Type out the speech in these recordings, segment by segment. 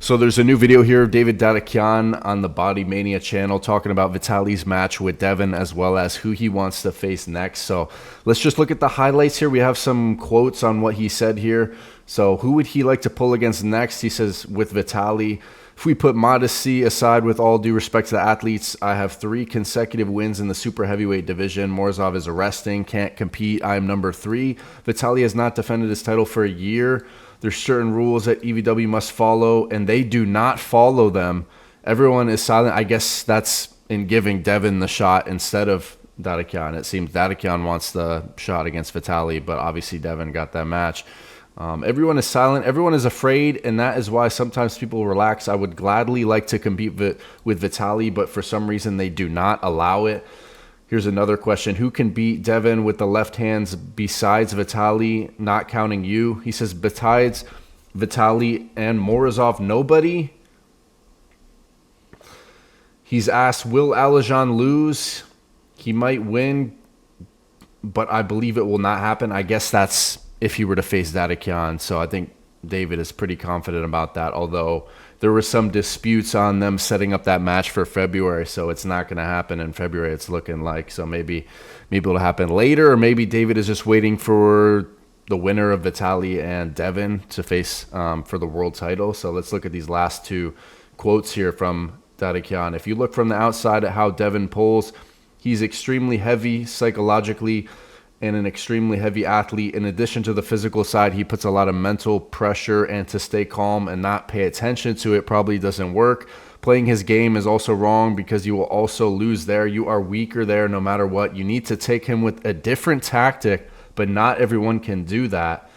So there's a new video here of David Dadakian on the Body Mania channel talking about Vitaly's match with Devin as well as who he wants to face next. So let's just look at the highlights here. We have some quotes on what he said here. So who would he like to pull against next? He says with Vitaly, if we put modesty aside, with all due respect to the athletes, I have 3 consecutive wins in the super heavyweight division. Morozov is arresting, can't compete. I am number 3. Vitaly has not defended his title for a year. There's certain rules that EVW must follow, and they do not follow them. Everyone is silent. I guess that's in giving Devin the shot instead of Dadakian. It seems Dadakian wants the shot against Vitaly, but obviously Devin got that match. Everyone is silent. Everyone is afraid, and that is why sometimes people relax. I would gladly like to compete with Vitaly, but for some reason they do not allow it. Here's another question. Who can beat Devin with the left hands besides Vitaly, not counting you? He says besides Vitaly and Morozov, nobody. He's asked, will Alijan lose? He might win, but I believe it will not happen. I guess that's if he were to face Dadakian. So I think David is pretty confident about that, although there were some disputes on them setting up that match for February, so it's not going to happen in February, it's looking like. So maybe it'll happen later, or maybe David is just waiting for the winner of Vitaly and Devin to face for the world title. So let's look at these last 2 quotes here from Dadakian. If you look from the outside at how Devin pulls, he's extremely heavy psychologically and an extremely heavy athlete. In addition to the physical side, he puts a lot of mental pressure, and to stay calm and not pay attention to it probably doesn't work. Playing his game is also wrong because you will also lose there. You are weaker there no matter what. You need to take him with a different tactic, but not everyone can do that.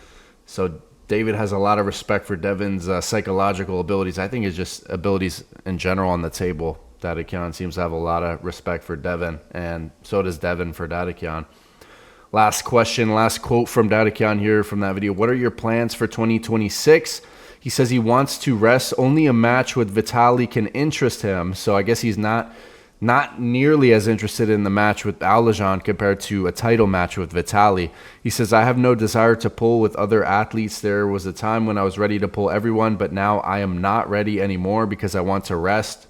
So David has a lot of respect for Devin's psychological abilities. I think it's just abilities in general on the table. Dadakian seems to have a lot of respect for Devin, and so does Devin for Dadakian. Last question, last quote from Dadakian here from that video. What are your plans for 2026? He says he wants to rest. Only a match with Vitaly can interest him. So I guess he's not nearly as interested in the match with Alijan compared to a title match with Vitaly. He says, I have no desire to pull with other athletes. There was a time when I was ready to pull everyone, but now I am not ready anymore because I want to rest.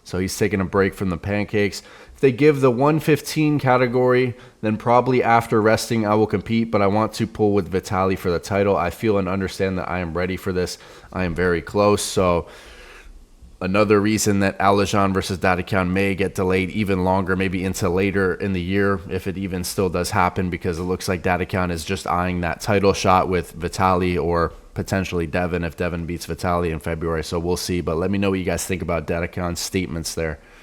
So he's taking a break from the pancakes. If they give the 115 category, then probably after resting I will compete, but I want to pull with Vitaly for the title. I feel and understand that I am ready for this. I am very close. So another reason that Alijan versus Dadakian may get delayed even longer, maybe into later in the year, if it even still does happen, because it looks like Dadakian is just eyeing that title shot with Vitaly or potentially Devin if Devin beats Vitaly in February. So we'll see. But let me know what you guys think about Dadakian's statements there.